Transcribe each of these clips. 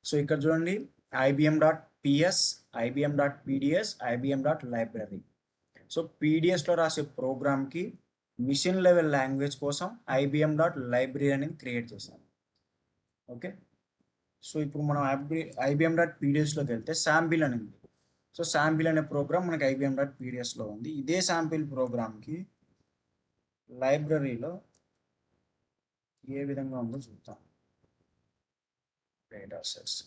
So ఇక్కడ చూడండి ibm.ps, ibm.pds, ibm.library. So పీడిఎస్లో రాసే ప్రోగ్రామ్కి మిషన్ లెవెల్ లాంగ్వేజ్ కోసం ibm.library అనేది క్రియేట్ చేశాను. ఓకే, సో ఇప్పుడు మనం ibm.pdsలోకి వెళ్తే శాంపిల్ అని ఉంది. సో శాంపిల్ అనే ప్రోగ్రామ్ మనకి ibm.pdsలో ఉంది. ఇదే శాంపిల్ ప్రోగ్రామ్కి లైబ్రరీలో ఏ విధంగా ఉందో చూద్దాం. Data sets.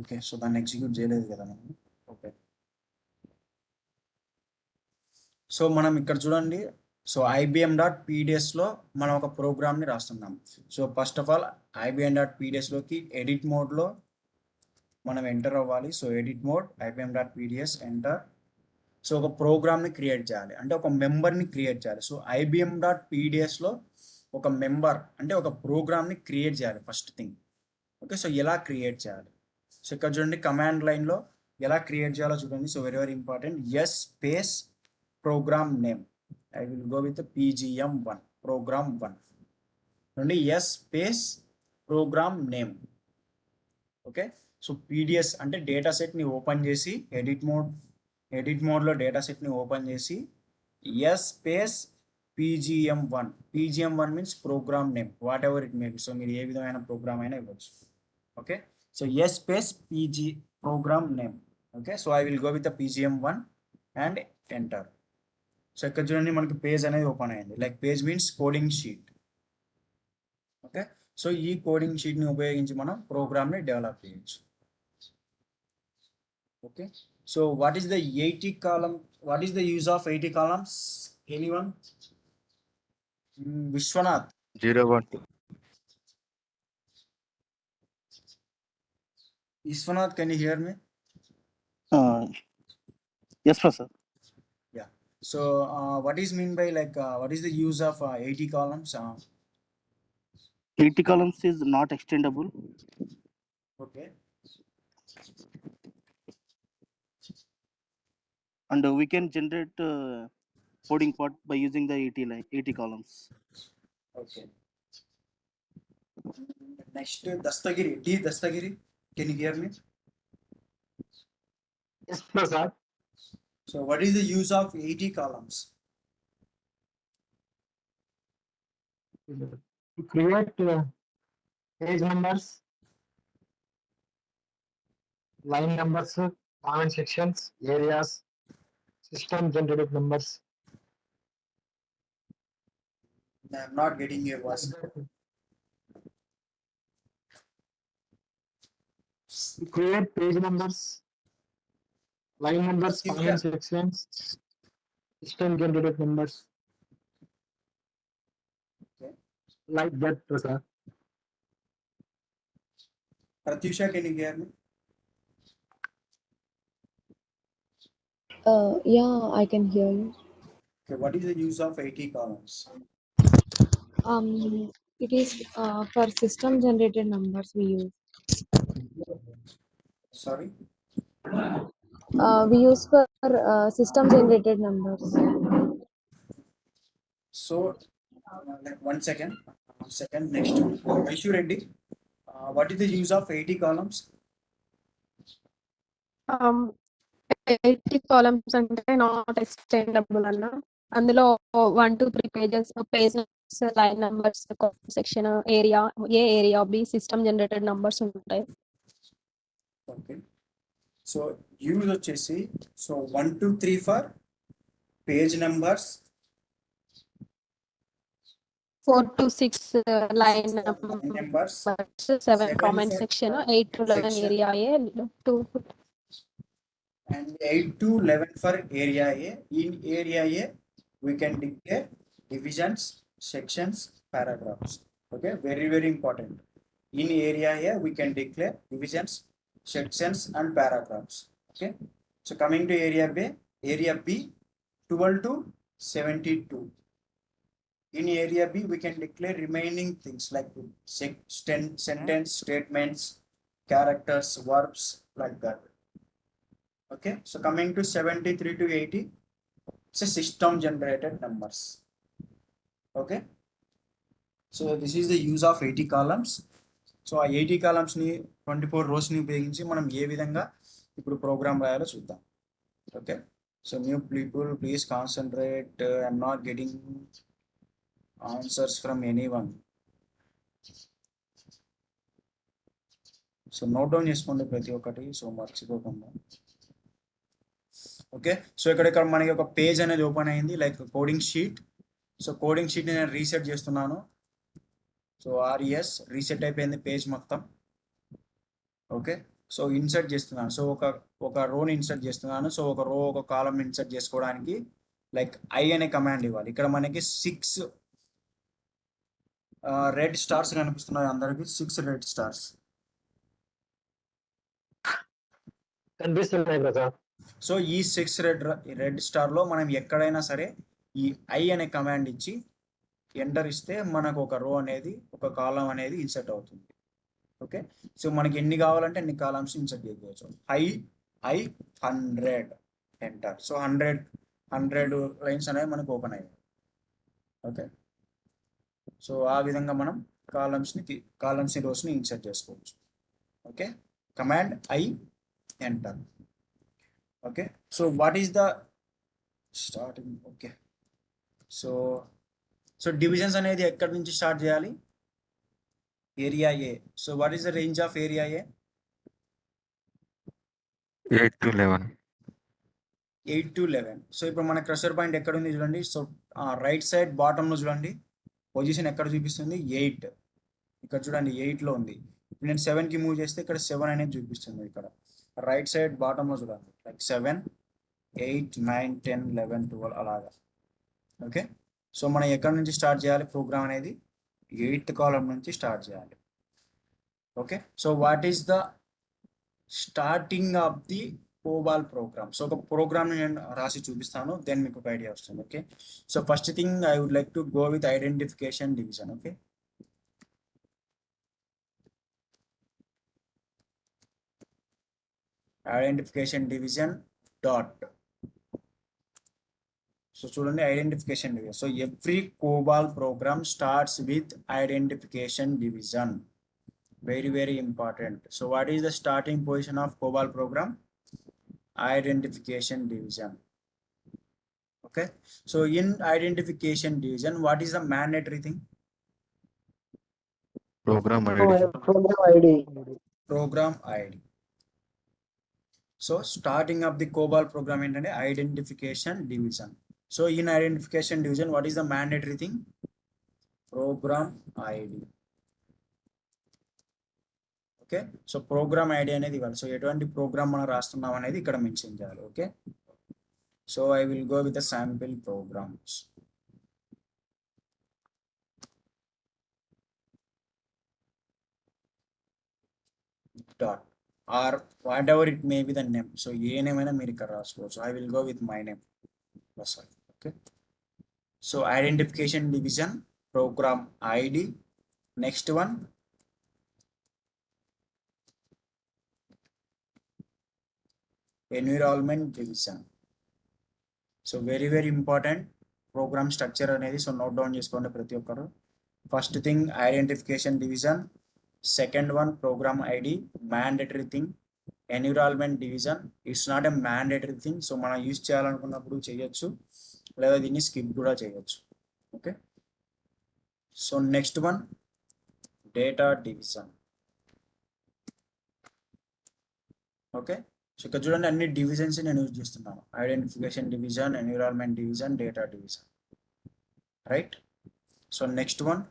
ఓకే, సో దాన్ని ఎగ్జిక్యూట్ చేయలేదు కదా మనం. ఓకే, సో మనం ఇక్కడ చూడండి. సో ibm.pdsలో మనం ఒక ప్రోగ్రామ్ని రాస్తున్నాం. సో ఫస్ట్ ఆఫ్ ఆల్ ibm.pdsలోకి ఎడిట్ మోడ్లో మనం ఎంటర్ అవ్వాలి. So edit mode ibm.pds enter. So ఒక ప్రోగ్రామ్ని క్రియేట్ చేయాలి, అంటే ఒక మెంబర్ని క్రియేట్ చేయాలి. సో ibm.pdsలో ఒక మెంబర్ అంటే ఒక ప్రోగ్రామ్ని క్రియేట్ చేయాలి ఫస్ట్ థింగ్. ఓకే, సో ఎలా క్రియేట్ చేయాలి? సో ఇక్కడ చూడండి కమాండ్ లైన్లో ఎలా క్రియేట్ చేయాలో చూడండి. So very very important. S space program name. I will go with pgm1 program 1 నుండి S space program name. Okay, so pds అంటే డేటా సెట్ని ఓపెన్ చేసి ఎడిట్ మోడ్లో డేటా సెట్ని ఓపెన్ చేసి S space pgm1 means program name, whatever it may be. So మీరు ఏ విధమైన ప్రోగ్రామ్ అయినా ఇవ్వచ్చు. Okay, so S space pg program name. Okay, so I will go with the pgm1 and enter. So ఇక్కడ చూడండి మనకి page అనేది open అయింది. Like page means coding sheet. Okay, so ఈ కోడింగ్ షీట్ని ఉపయోగించి మనం ప్రోగ్రామ్ని డెవలప్ చేయొచ్చు. Okay, so what is the 80 column? What is the use of 80 columns? Anyone? Vishwanath. 0 1 2. Vishwanath, can you hear me? Yes, Professor. Yeah. So what is mean by like what is the use of 80 columns? 80 columns is not extendable. Okay. And we can generate coding part by using the 80 columns. Okay. Next, Dastagiri. Can you hear me? Yes, Professor. So what is the use of 80 columns? To create page numbers, line numbers, comment sections, areas, system generated numbers. I'm not getting your voice. To create page numbers, line numbers, Yeah. comment sections, system generated numbers. Okay. Like that, Professor. Pratyusha, can you hear me? Yeah, I can hear you. Okay, what is the use of 80 columns? It is for system generated numbers we use. Sorry. We use for system generated numbers. So like one second. Next, Aishu Reddy. What is the use of 80 columns? 80 columns అంటే not extendable అన్న. అందులో 1 to 3 pages, pages, line numbers, section, area, area B, system generated numbers ఉంటాయి. Okay, so use వచ్చేసి so 1 to 3 for page numbers, 4 to 6 line numbers, 7 comment section, 8 to 11 area A, 2 and 8 to 11 for area A. In area A, we can declare divisions, sections, paragraphs. Okay, very very important. In area A, we can declare divisions, sections, and paragraphs. Okay, so coming to area B, 12 to 72. In area B, we can declare remaining things like sentence, statements, characters, verbs, like that. Okay, so coming to 73 to 80, it's a system generated numbers. Okay, so this is the use of 80 columns. So ఆ 80 కాలమ్స్ని 24 రోస్ని ఉపయోగించి మనం ఏ విధంగా ఇప్పుడు programme రాయాలో చూద్దాం. Okay, so new people please concentrate, I'm not getting answers from any one. So note down చేసుకోండి ప్రతి ఒక్కటి, సో మర్చిపోకుండా. ఓకే, సో ఇక్కడ మనకి ఒక పేజ్ అనేది ఓపెన్ అయింది, like coding sheet. So coding షీట్ని నేను రీసెట్ చేస్తున్నాను. సో ఆర్ఎస్ రీసెట్ అయిపోయింది పేజ్ మొత్తం. ఓకే, సో ఇన్సర్ట్ చేస్తున్నాను. సో ఒక రోని ఇన్సర్ట్ చేస్తున్నాను. సో ఒక రో ఒక కాలం ఇన్సర్ట్ చేసుకోవడానికి లైక్ ఐ అనే కమాండ్ ఇవ్వాలి. ఇక్కడ మనకి 6 రెడ్ స్టార్స్ కనిపిస్తున్నాయి అందరికి, 6 రెడ్ స్టార్స్ కనిపిస్తున్నాయి బ్రదర్. సో ఈ 6 రెడ్ స్టార్లో మనం ఎక్కడైనా సరే ఈ ఐ అనే కమాండ్ ఇచ్చి ఎంటర్ ఇస్తే మనకు ఒక రో అనేది, ఒక కాలం అనేది ఇన్సర్ట్ అవుతుంది. ఓకే, సో మనకి ఎన్ని కావాలంటే ఎన్ని కాలమ్స్ ఇన్సర్ట్ చేసుకోవచ్చు. I 100 enter. సో 100 లైన్స్ అనేవి మనకు ఓపెన్ అయ్యాయి. ఓకే, సో ఆ విధంగా మనం కాలమ్స్ని రోస్ని ఇన్సర్ట్ చేసుకోవచ్చు. Okay, command I enter. Okay, so what is the starting. Okay, so divisions అనేది ఎక్కడి నుంచి స్టార్ట్ చేయాలి? Area A. So what is the range of area A? 8 to 11. 8 to 11. So ఇప్పుడు మన క్రషర్ పాయింట్ ఎక్కడ ఉంది చూడండి. సో రైట్ సైడ్ బాటంలో చూడండి, పొజిషన్ ఎక్కడ చూపిస్తుంది? 8. ఇక్కడ చూడండి 8లో ఉంది. ఇప్పుడు నేను 7కి మూవ్ చేస్తే ఇక్కడ 7 అనేది చూపిస్తుంది. ఇక్కడ రైట్ సైడ్ బాటంలో చూడండి, లైక్ 7, 8, 9, 10, 11, 12 అలాగా. ఓకే, సో మనం ఎక్కడి నుంచి స్టార్ట్ చేయాలి ప్రోగ్రామ్ అనేది? 8th కాలం నుంచి స్టార్ట్ చేయాలి. Okay, so what is the starting of the COBOL program. So ఒక ప్రోగ్రామ్ని నేను రాసి చూపిస్తాను, దెన్ మీకు ఒక ఐడియా వస్తుంది. Okay, so first thing I would like to go with identification division. Okay, identification division dot. So చూడండి identification division. So every COBOL program starts with identification division. very important. So what is the starting position of COBOL program? Identification division. Okay, so in identification division, what is the mandatory thing? Program ID. Program ID. Program ID. So starting of the COBOL program ఏంటంటే identification division. So in identification division, what is the mandatory thing? Program ID. Okay, so program ID అనేది ఇవ్వాలి. So ఎటువంటి programme మనం రాస్తున్నాం అనేది ఇక్కడ mention చేయాలి. Okay, so I will go with the sample programs. Dot or whatever it may be the name. So ఏ name అయినా మీరు ఇక్కడ రాసుకోవచ్చు. I will go with my name. Okay, so identification division program ID. Next one environment division. So very important program structure అనేది. So note down చేసుకోండి ప్రతి ఒక్కరు. First thing identification division, second one program ID, mandatory thing environment division. It's not a mandatory thing. So మనం use చేయాలనుకున్నప్పుడు చేయొచ్చు, లేదా దీన్ని skip కూడా చేయొచ్చు. Okay, so next one data division. Okay, so ఇక్కడ చూడండి అన్ని డివిజన్స్ నేను యూజ్ చేస్తున్నాను. Identification division, environment division, data division. Right, so next one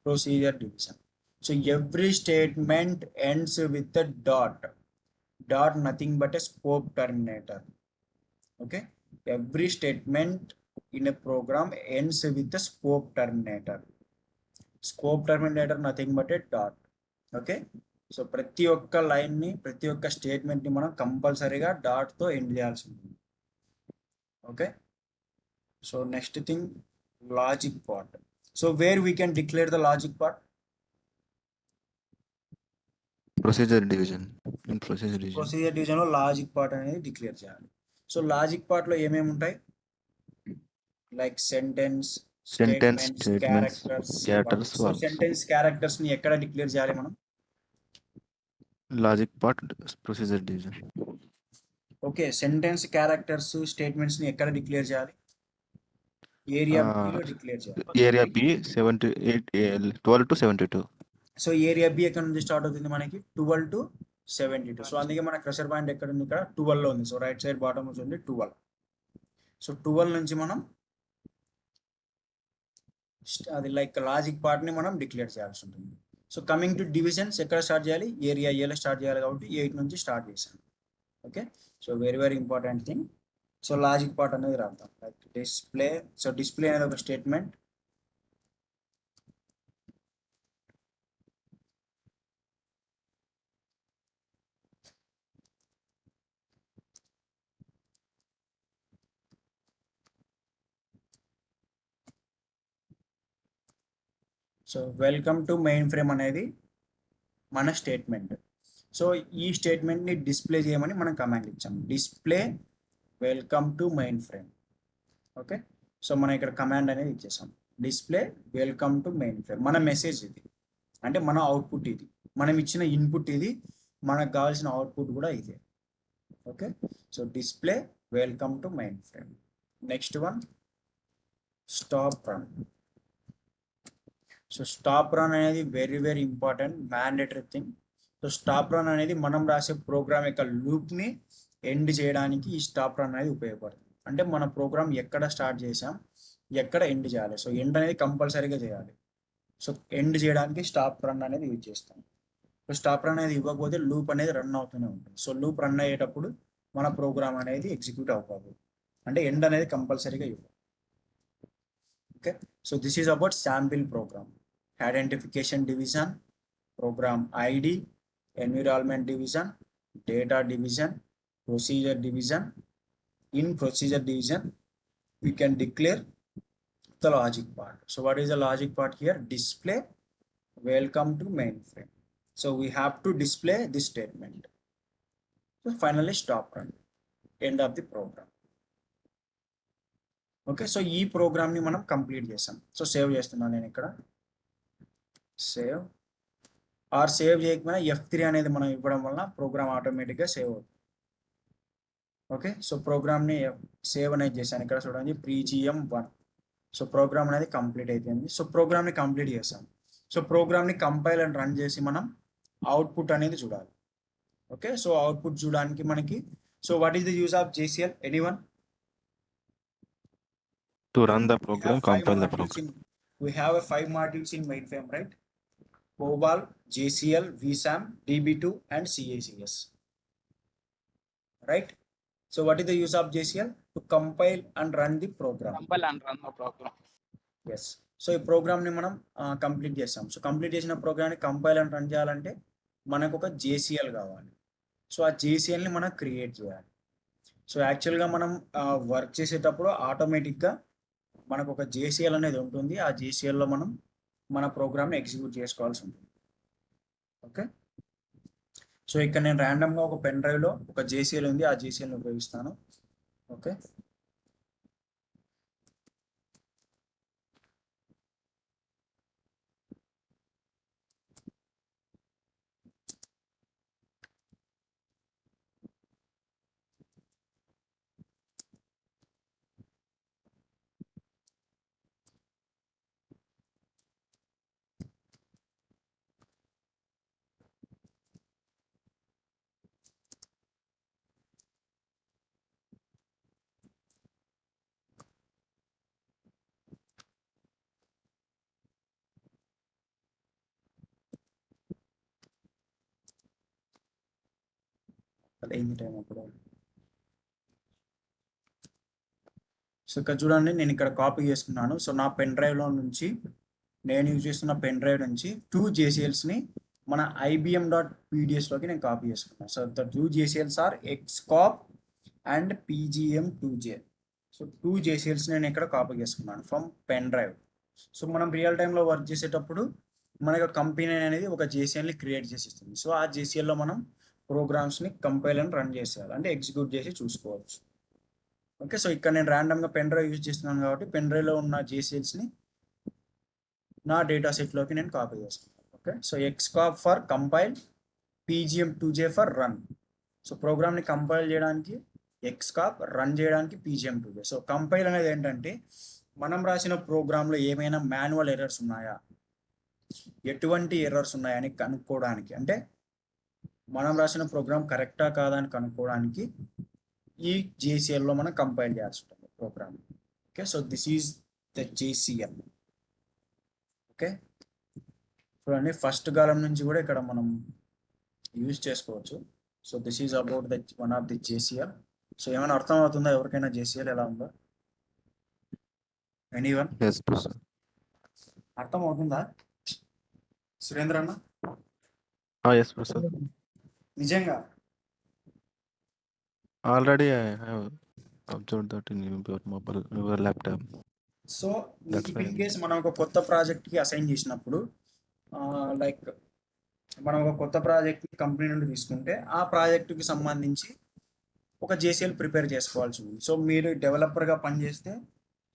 procedure division. So every statement ends with a dot nothing but a scope terminator. Okay, every statement in a program ends with a scope terminator. Scope terminator nothing but a dot. Okay, so ప్రతి ఒక్క లైన్ని, ప్రతి ఒక్క స్టేట్మెంట్ని మనం కంపల్సరీగా డాట్తో end చేయాల్సి ఉంటుంది. Okay, so next thing logic part. So where we can declare the logic part? Procedure division. In procedure division. Procedure డివిజన్లో లాజిక్ పార్ట్ అనేది డిక్లేర్ చేయాలి. సో లాజిక్ పార్ట్లో ఏమేమి ఉంటాయి? Like sentence, statements, characters. So sentence characters ని ఎక్కడ declare చేయాలి మనం? Logic part procedure division. Okay, sentence characters statements ని ఎక్కడ డిక్లేర్ చేయాలి? ఏరియా బిలో డిక్లేర్ చేయాలి. Area B 78 12 to 72. So area B ఎక్కడ నుంచి స్టార్ట్ అవుతుంది మనకి? 12 to 72. సో అందుకే మన క్రషర్ పాయింట్ ఎక్కడ ఉంది? ఇక్కడ 12 లో ఉంది. సో రైట్ సైడ్ బాటమ్ ఉంది 12. సో 12 నుంచి మనం అది లైక్ లాజిక్ పార్ట్ ని మనం డిక్లేర్ చేయాల్సి ఉంటుంది. సో కమింగ్ టు డివిజన్స్ ఎక్కడ స్టార్ట్ చేయాలి? ఏరియా ఏలో స్టార్ట్ చేయాలి కాబట్టి 8 నుంచి స్టార్ట్ చేశాను. Okay, so very very important thing. So logic part అనేది రాద్దాం. Like display. సో డిస్ప్లే అనేది ఒక statement. So welcome to main frame అనేది మన స్టేట్మెంట్. సో ఈ స్టేట్మెంట్ని డిస్ప్లే చేయమని మనం కమాండ్ ఇచ్చాం. Display welcome to main frame. Okay, so మనం ఇక్కడ కమాండ్ అనేది ఇచ్చేసాం. Display welcome to main frame. మన మెసేజ్ ఇది, అంటే మన అవుట్పుట్ ఇది. మనం ఇచ్చిన ఇన్పుట్ ఇది, మనకు కావాల్సిన అవుట్పుట్ కూడా ఇదే. Okay, so display welcome to main frame. Next one stop run. So stop run అనేది very very important, mandatory thing. So stop run అనేది మనం రాసే ప్రోగ్రామ్ యొక్క లూప్ని ఎండ్ చేయడానికి ఈ స్టాప్ రన్ అనేది ఉపయోగపడుతుంది. అంటే మన ప్రోగ్రామ్ ఎక్కడ స్టార్ట్ చేసాం, ఎక్కడ ఎండ్ చేయాలి. సో ఎండ్ అనేది కంపల్సరీగా చేయాలి. సో ఎండ్ చేయడానికి స్టాప్ రన్ అనేది యూజ్ చేస్తాం. సో స్టాప్ రన్ అనేది ఇవ్వకపోతే లూప్ అనేది రన్ అవుతూనే ఉంటుంది. సో లూప్ రన్ అయ్యేటప్పుడు మన ప్రోగ్రామ్ అనేది ఎగ్జిక్యూట్ అవ్వదు, అంటే ఎండ్ అనేది కంపల్సరీగా ఇవ్వాలి. Okay, so this is about sample program. Identification division, program ID, environment division, data division, procedure division. In procedure division we can declare the logic part. So what is the logic part here? Display welcome to mainframe. So we have to display this statement. So finally stop run, end of the program. Okay, so ఈ programme ని మనం complete చేసాం. So save చేస్తున్నాను నేను ఇక్కడ. Save or save చేయకపోయినా F3 అనేది మనం ఇవ్వడం వలన ప్రోగ్రామ్ ఆటోమేటిక్గా సేవ్ అవుతుంది. ఓకే, సో ప్రోగ్రామ్ని సేవ్ అనేది చేశాను. ఇక్కడ చూడండి PGM1. సో ప్రోగ్రామ్ అనేది కంప్లీట్ అయిపోయింది. సో ప్రోగ్రామ్ని కంప్లీట్ చేసాం. సో ప్రోగ్రామ్ని కంపైల్ అండ్ రన్ చేసి మనం అవుట్పుట్ అనేది చూడాలి. ఓకే, సో అవుట్పుట్ చూడడానికి మనకి so what is the use of JCL? Anyone? To run the program, compile the program. We have 5 modules in mainframe, right? COBOL, JCL, VSAM, DB2 and CACS. Right? So what is the use of JCL? To compile and run the program. Compile and run the program. Yes. So ఈ ప్రోగ్రామ్ని మనం complete చేస్తాం. So complete చేసిన ప్రోగ్రామ్ని compile and run చేయాలంటే మనకు ఒక JCL కావాలి. సో ఆ JCLని మనం క్రియేట్ చేయాలి. సో యాక్చువల్గా మనం వర్క్ చేసేటప్పుడు ఆటోమేటిక్గా మనకు ఒక JCL అనేది ఉంటుంది. ఆ JCLలో మనం మన ప్రోగ్రామ్ని ఎగ్జిక్యూట్ చేసుకోవాల్సి ఉంటుంది. ఓకే, సో ఇక్కడ నేను ర్యాండమ్గా ఒక పెన్ డ్రైవ్లో ఒక JCL ఉంది, ఆ JCLని ఉపయోగిస్తాను. ఓకే, అయింది టైం అప్పుడు. సో ఇక్కడ చూడండి, నేను ఇక్కడ కాపీ చేసుకున్నాను. సో నా పెన్ డ్రైవ్లో నుంచి నేను యూజ్ చేస్తున్న పెన్ డ్రైవ్ నుంచి 2 JCLsని మన IBM.PDSలోకి నేను కాపీ చేసుకున్నాను. So the 2 JCLs are XCOP and PGM2J. So 2 JCLs నేను ఇక్కడ కాపీ చేసుకున్నాను ఫ్రమ్ పెన్ డ్రైవ్. సో మనం రియల్ టైంలో వర్క్ చేసేటప్పుడు మన యొక్క కంపెనీ అనేది ఒక జేసీఎల్ని క్రియేట్ చేసి ఇస్తుంది. సో ఆ జేసీఎల్లో మనం ప్రోగ్రామ్స్ని కంపైల్ అండ్ రన్ చేసేయాలి, అంటే ఎగ్జిక్యూట్ చేసి చూసుకోవచ్చు. ఓకే, సో ఇక్కడ నేను ర్యాండమ్గా పెన్ డ్రైవ్ యూజ్ చేస్తున్నాను కాబట్టి పెన్ డ్రైవ్లో ఉన్న జేసీఎల్స్ని నా డేటా సెట్లోకి నేను కాపీ చేస్తాను. ఓకే, సో ఎక్స్కాప్ for compile, PGM2J for run. So ప్రోగ్రామ్ని కంపైల్ చేయడానికి ఎక్స్కాప్, రన్ చేయడానికి PGM2J. సో కంపైల్ అనేది ఏంటంటే మనం రాసిన ప్రోగ్రాంలో ఏమైనా మాన్యువల్ ఎర్రర్స్ ఉన్నాయా, ఎటువంటి ఎర్రర్స్ ఉన్నాయని కనుక్కోవడానికి, అంటే మనం రాసిన ప్రోగ్రామ్ కరెక్టా కాదా అని కనుక్కోవడానికి ఈ జేసీఎల్లో మనం కంపైల్ చేయాల్సి ఉంటుంది program. Okay, so this is the JCL. Okay, చూడండి ఫస్ట్ కాలం నుంచి కూడా ఇక్కడ మనం యూజ్ చేసుకోవచ్చు. So this is about the one of the JCL. So ఏమైనా అర్థం అవుతుందా ఎవరికైనా JCL ఎలా ఉందో? Anyone Yes, professor. అర్థం అవుతుందా సురేంద్ర అన్న? Yes, professor. నిజంగా Already I have observed that in your mobile, your laptop. So That's in fine. Case మనం ఒక కొత్త ప్రాజెక్ట్కి అసైన్ చేసినప్పుడు లైక్ మనం ఒక కొత్త ప్రాజెక్ట్ కంపెనీ నుండి తీసుకుంటే ఆ ప్రాజెక్టుకి సంబంధించి ఒక JCL ప్రిపేర్ చేసుకోవాల్సి ఉంది. సో మీరు డెవలపర్గా పనిచేస్తే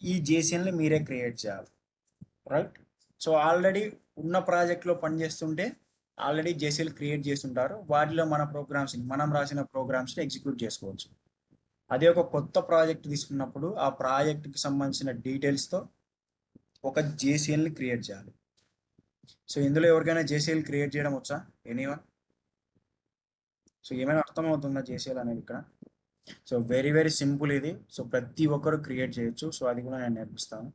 ఈ JCLని మీరే క్రియేట్ చేయాలి, రైట్? సో ఆల్రెడీ ఉన్న ప్రాజెక్ట్లో పనిచేస్తుంటే ఆల్రెడీ JCL క్రియేట్ చేస్తుంటారు, వాటిలో మనం రాసిన ప్రోగ్రామ్స్ని ఎగ్జిక్యూట్ చేసుకోవచ్చు. అదే ఒక కొత్త ప్రాజెక్ట్ తీసుకున్నప్పుడు ఆ ప్రాజెక్ట్కి సంబంధించిన డీటెయిల్స్తో ఒక JCLని క్రియేట్ చేయాలి. సో ఇందులో ఎవరికైనా JCL క్రియేట్ చేయడం వచ్చా? ఎనీవన్? సో ఏమైనా అర్థమవుతుందా JCL అనేది ఇక్కడ? సో వెరీ వెరీ సింపుల్ ఇది. సో ప్రతి ఒక్కరు క్రియేట్ చేయొచ్చు. సో అది కూడా నేను నేర్పిస్తాను,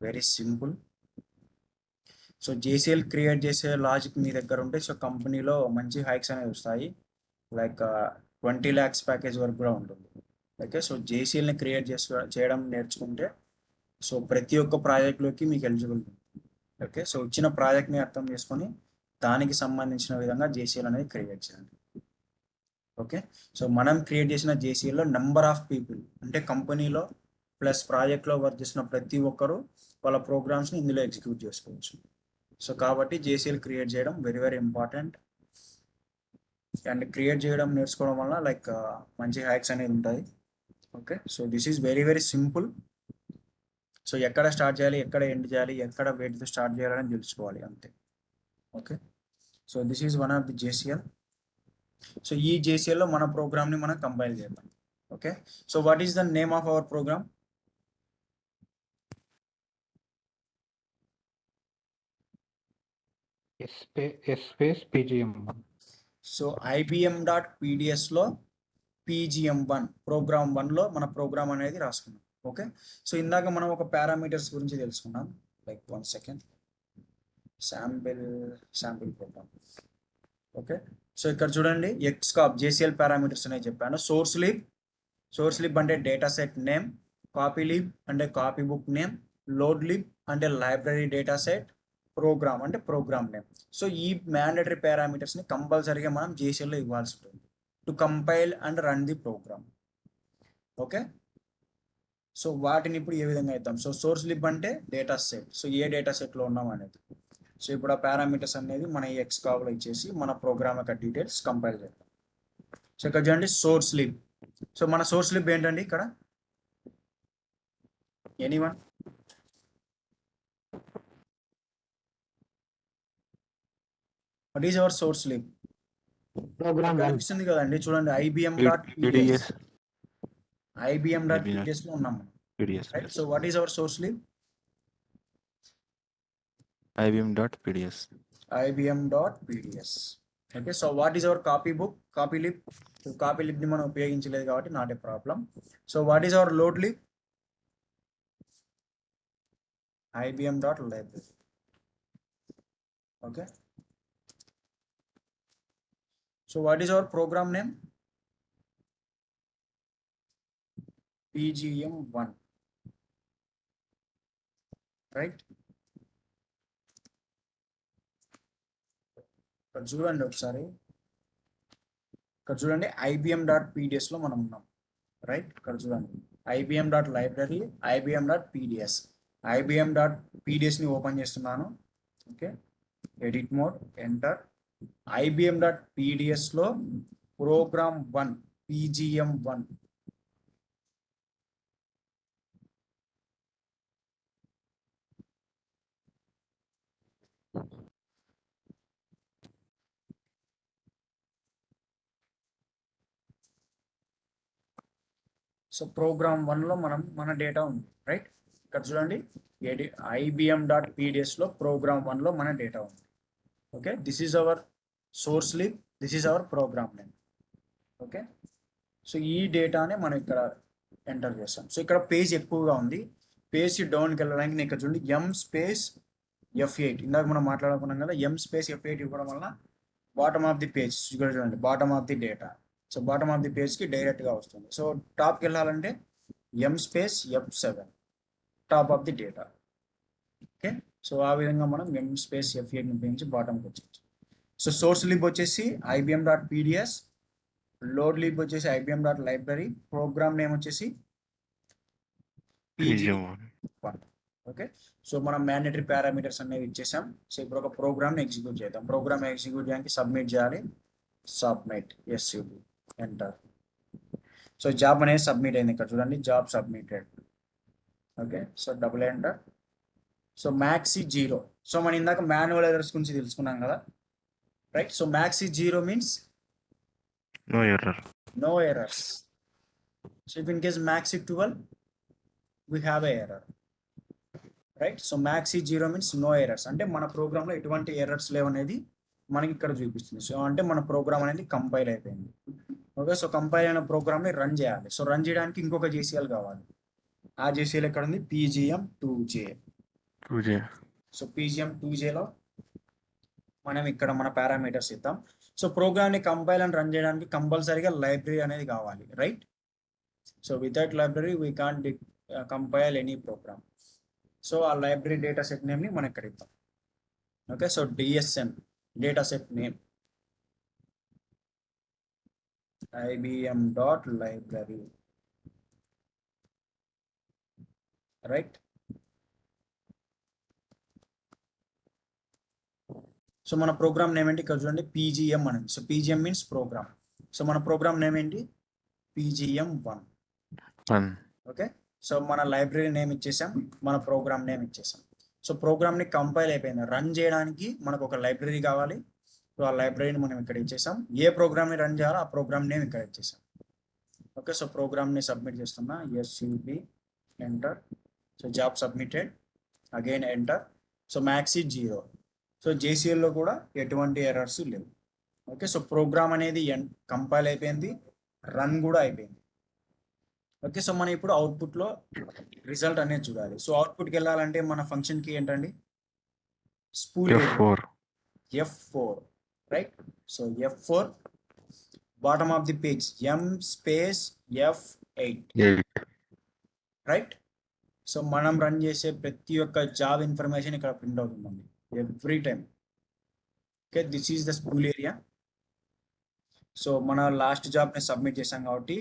very simple. So JCL create చేసే లాజిక్ మీ దగ్గర ఉంటే సో కంపెనీలో మంచి హైక్స్ అనేవి వస్తాయి, లైక్ 20 lakhs ప్యాకేజ్ వరకు కూడా ఉంటుంది. ఓకే, సో JCLని క్రియేట్ చేయడం నేర్చుకుంటే సో ప్రతి ఒక్క ప్రాజెక్ట్లోకి మీకు ఎలిజిబుల్ ఉంటుంది. ఓకే, సో ఇచ్చిన ప్రాజెక్ట్ని అర్థం చేసుకొని దానికి సంబంధించిన విధంగా JCL అనేది క్రియేట్ చేయాలి. ఓకే, సో మనం క్రియేట్ చేసిన JCLలో నెంబర్ ఆఫ్ పీపుల్, అంటే కంపెనీలో ప్లస్ ప్రాజెక్ట్లో వర్క్ చేసిన ప్రతి ఒక్కరు వాళ్ళ ప్రోగ్రామ్స్ని ఇందులో ఎగ్జిక్యూట్ చేసుకోవచ్చు. సో కాబట్టి JCL క్రియేట్ చేయడం very very important. And create చేయడం నేర్చుకోవడం వల్ల లైక్ మంచి హ్యాక్స్ అనేది ఉంటాయి. Okay, so this is very very simple. So ఎక్కడ స్టార్ట్ చేయాలి, ఎక్కడ ఎండ్ చేయాలి, ఎక్కడ వేటితో స్టార్ట్ చేయాలని తెలుసుకోవాలి అంతే. Okay, so this is one of the JCL. So ఈ JCLలో మన ప్రోగ్రామ్ని మనం కంపైల్ చేద్దాం. Okay, so what is the name of our program? space PGM1. So IBM.PDSలో PGM1 ప్రోగ్రామ్ 1లో మన ప్రోగ్రామ్ అనేది రాసుకున్నాం. ఓకే, సో ఇందాక మనం ఒక పారామీటర్స్ గురించి తెలుసుకున్నాం, like 1 second, sample program. Okay, so ఇక్కడ చూడండి ఎక్స్కాప్ JCL పారామీటర్స్ అనేవి చెప్పాను. సోర్స్ లిబ్ అంటే data set name, copy lib అంటే copy book name, load lib అంటే లైబ్రరీ డేటా సెట్, ప్రోగ్రామ్ అంటే ప్రోగ్రామ్ నేమ్. సో ఈ మ్యాండేటరీ పారామీటర్స్ని కంపల్సరీగా మనం JCLలో ఇవ్వాల్సి ఉంటుంది to compile and run the program. Okay, so వాటిని ఇప్పుడు ఏ విధంగా ఇద్దాం? సో సోర్స్ లిబ్ అంటే డేటా సెట్, సో ఏ డేటా సెట్లో ఉన్నాం అనేది. సో ఇప్పుడు ఆ పారామీటర్స్ అనేది మన ఈ ఎక్స్కాప్లో ఇచ్చేసి మన ప్రోగ్రామ్ యొక్క డీటెయిల్స్ కంపైల్ చేద్దాం. సో ఇక్కడ చూడండి సోర్స్ లిబ్. సో మన సోర్స్ లిబ్ ఏంటండి ఇక్కడ? Anyone? What is our source lib? Program 1. కనిపిస్తుంది కదండి, చూడండి IBM.PDS. PDS. IBM.PDSలో ఉన్నాం, PDS. Right? So what is our source lib? IBM.PDS. IBM.PDS. Okay, so what is our copy book? Copy lib. So copy లిబ్ని మనం ఉపయోగించలేదు కాబట్టి not a problem. So what is our load lib? IBM.library. Okay, so what is our program name? PGM1, right? ఇక్కడ చూడండి ఒకసారి, ఇక్కడ చూడండి IBM.PDSలో మనం ఉన్నాం, రైట్? ఇక్కడ చూడండి IBM.library, IBM.PDS. IBM.PDSని ఓపెన్ చేస్తున్నాను. Okay, edit mode, enter. IBM.PDS లో ప్రోగ్రామ్ 1 PGM1. సో ప్రోగ్రామ్ 1 లో మన డేటా ఉంది, రైట్? ఇక్కడ చూడండి, IBM.PDS లో ప్రోగ్రామ్ 1 లో మన డేటా ఉంది. Okay, this is our source lib, this is our program name. Okay, so ఈ డేటానే మనం ఇక్కడ ఎంటర్ చేస్తాం. సో ఇక్కడ పేజ్ ఎక్కువగా ఉంది, పేజ్ డౌన్కి వెళ్ళడానికి నేను ఇక్కడ చూడండి M/F8 ఇందాక మనం మాట్లాడుకున్నాం కదా, M/F8 ఇవ్వడం వల్ల బాటమ్ ఆఫ్ ది పేజ్ ఇక్కడ చూడండి, bottom of the data. So bottom of the పేజ్కి డైరెక్ట్గా వస్తుంది. సో టాప్కి వెళ్ళాలంటే M/F7 top of the data. Okay, so ఆ విధంగా మనం M/F8 ఉపయోగించి బాటమ్కి వచ్చేసి. సో సోర్స్ లిబ్ వచ్చేసి IBM.PDS, లోడ్ లిబ్ వచ్చేసి IBM.Library, ప్రోగ్రామ్ నేమ్ వచ్చేసి PGM1. ఓకే, సో మనం మ్యాండేటరీ పారామీటర్స్ అనేవి ఇచ్చేసాం. సో ఇప్పుడు ఒక ప్రోగ్రామ్ని ఎగ్జిక్యూట్ చేద్దాం. ప్రోగ్రామ్ ఎగ్జిక్యూట్ చేయడానికి సబ్మిట్ చేయాలి, సబ్మిట్, SUB, ఎంటర్. సో జాబ్ అనేది సబ్మిట్ అయింది, ఇక్కడ చూడండి, job submitted. Okay, so double enter. So max 0. So మనం ఇందాక మాన్యువల్ ఎర్రర్స్ గురించి తెలుసుకున్నాం కదా, right? So max 0 means No error. no errors. So if in case max is 12, we have a error, right? So max is 0 means no errors. అంటే మన programme లో ఎటువంటి errors లేవనేది మనకి ఇక్కడ చూపిస్తుంది. సో అంటే మన ప్రోగ్రామ్ అనేది కంపైల్ అయిపోయింది. ఓకే, సో కంపైల్ అయిన ప్రోగ్రామ్ ని రన్ చేయాలి. సో రన్ చేయడానికి ఇంకొక JCL కావాలి. ఆ JCL ఎక్కడ ఉంది? PGM2J. సో PGM2J లో మనం ఇక్కడ మన పారామీటర్స్ ఇద్దాం. సో ప్రోగ్రామ్ని కంపైల్ అండ్ రన్ చేయడానికి కంపల్సరీగా లైబ్రరీ అనేది కావాలి, right? So without library we can't compile any program. So ఆ లైబ్రరీ డేటా సెట్ నేమ్ని మనం ఇక్కడ ఇద్దాం. Okay, so DSN data set name IBM.Library, right? So మన ప్రోగ్రామ్ నేమ్ ఏంటి? ఇక్కడ చూడండి, PGM అనేది. So PGM means program. So మన ప్రోగ్రామ్ నేమ్ ఏంటి? PGM1. ఓకే, సో మన లైబ్రరీ నేమ్ ఇచ్చేసాం, మన ప్రోగ్రామ్ నేమ్ ఇచ్చేసాం. సో ప్రోగ్రామ్ని కంపైల్ అయిపోయింది. రన్ చేయడానికి మనకు ఒక లైబ్రరీ కావాలి. సో ఆ లైబ్రరీని మనం ఇక్కడ ఇచ్చేసాం. ఏ ప్రోగ్రామ్ని రన్ చేయాలో ఆ ప్రోగ్రామ్ నేమ్ ఇక్కడ ఇచ్చేసాం. ఓకే, సో ప్రోగ్రామ్ని సబ్మిట్ చేస్తున్నా, SUB, ఎంటర్. So job submitted, again enter. So max 0. So JCLలో కూడా ఎటువంటి ఎర్రర్స్ లేవు. ఓకే, సో ప్రోగ్రామ్ అనేది కంపైల్ అయిపోయింది, రన్ కూడా అయిపోయింది. ఓకే, సో మనం ఇప్పుడు అవుట్పుట్లో రిజల్ట్ అనేది చూడాలి. సో అవుట్పుట్కి వెళ్ళాలంటే మన ఫంక్షన్కి ఏంటండి? Spool F4, right? So F4 bottom of the page M/F8, right? So మనం రన్ చేసే ప్రతి ఒక్క జాబ్ ఇన్ఫర్మేషన్ ఇక్కడ ప్రింట్ అవుతుందండి every time. Okay, this is the spool area. So మన లాస్ట్ జాబ్ని సబ్మిట్ చేసాం కాబట్టి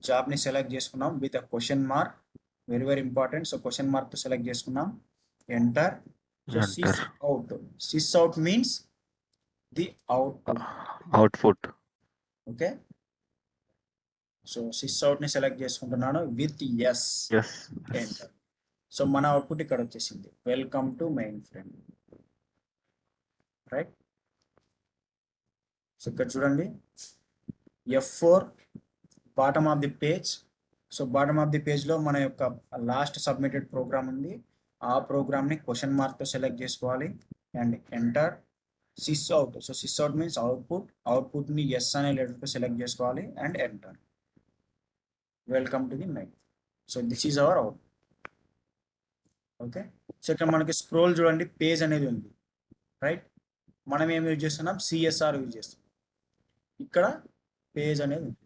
జాబ్ని సెలెక్ట్ చేసుకున్నాం with a question mark, very very important. So question మార్క్తో సెలెక్ట్ చేసుకున్నాం, enter. So sys out means the output. Okay, so sys అవుట్ని select చేసుకుంటున్నాను విత్ ఎస్, ఎంటర్. సో మన అవుట్పుట్ ఇక్కడ వచ్చేసింది, welcome to main frame, right? So ఇక్కడ చూడండి, F4 bottom of the page. So bottom of the పేజ్లో మన యొక్క లాస్ట్ సబ్మిటెడ్ ప్రోగ్రామ్ ఉంది. ఆ ప్రోగ్రామ్ని క్వశ్చన్ మార్క్తో సెలెక్ట్ చేసుకోవాలి and enter. Sys out. So sys out means అవుట్పుట్ని ఎస్ అనే లెటర్తో సెలెక్ట్ చేసుకోవాలి and enter. Welcome to the main. So this is our out. Okay, so ఇక్కడ మనకి స్క్రోల్ చూడండి, పేజ్ అనేది ఉంది, రైట్? మనం ఏం యూజ్ చేస్తున్నాం? CSR యూజ్ చేస్తున్నాం. ఇక్కడ పేజ్ అనేది ఉంది.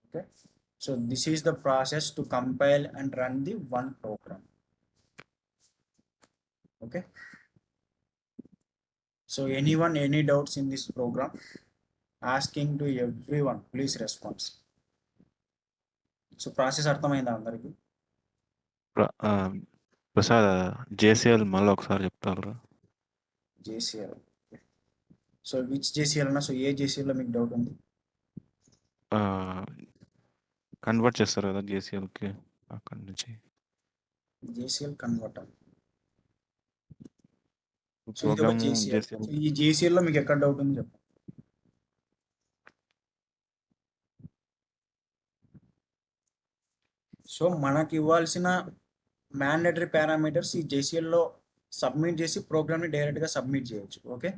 Okay, so this is the process to compile and run the one program. Okay, so any doubts in this program? Asking to everyone, please respond. So process అర్థమైందా అందరికి? Prasad JCL మళ్ళీ ఒకసారి చెప్తారా? JCL. So which JCL అన్న? So ఏ JCL లో మీకు doubt ఉంది? Convert చేస్తారు కదా జేసీఎల్కి అక్కడి నుంచి. JCL converter. సో ఇది ఒక ప్రోగ్రామ్ JCL. జేసీఎల్. సో ఈ JCL లో మీకు ఎక్కడ డౌట్ ఉంది చెప్పండి. సో మనకి ఇవ్వాల్సిన మ్యాండేటరీ పారామీటర్స్ ఈ JCL లో సబ్మిట్ చేసి ప్రోగ్రామ్ని డైరెక్ట్గా సబ్మిట్ చేయొచ్చు. Okay,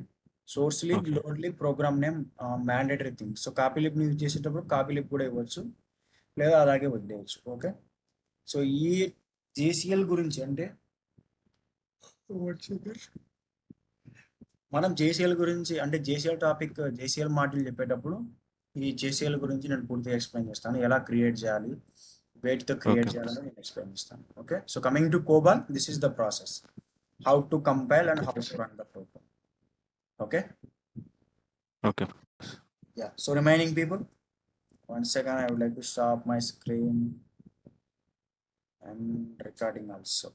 source lib, Okay. Load lib, program name mandatory thing. So copy లిబ్ని యూజ్ చేసేటప్పుడు కాపీ లిబ్ కూడా ఇవ్వచ్చు, లేదా అలాగే వదిలేయచ్చు. ఓకే, సో ఈ JCL గురించి అంటే మనం JCL గురించి అంటే JCL టాపిక్, JCL మాడ్యూల్ చెప్పేటప్పుడు ఈ JCL గురించి నేను పూర్తిగా ఎక్స్ప్లెయిన్ చేస్తాను. ఎలా క్రియేట్ చేయాలి, వేటితో క్రియేట్ Okay. చేయాలని నేను ఎక్స్ప్లెయిన్ చేస్తాను. Okay, so coming to COBOL, this is the process, how to compile and how to run the program. Okay, okay. yeah, so remaining people, one second, I would like to stop my screen and recording also.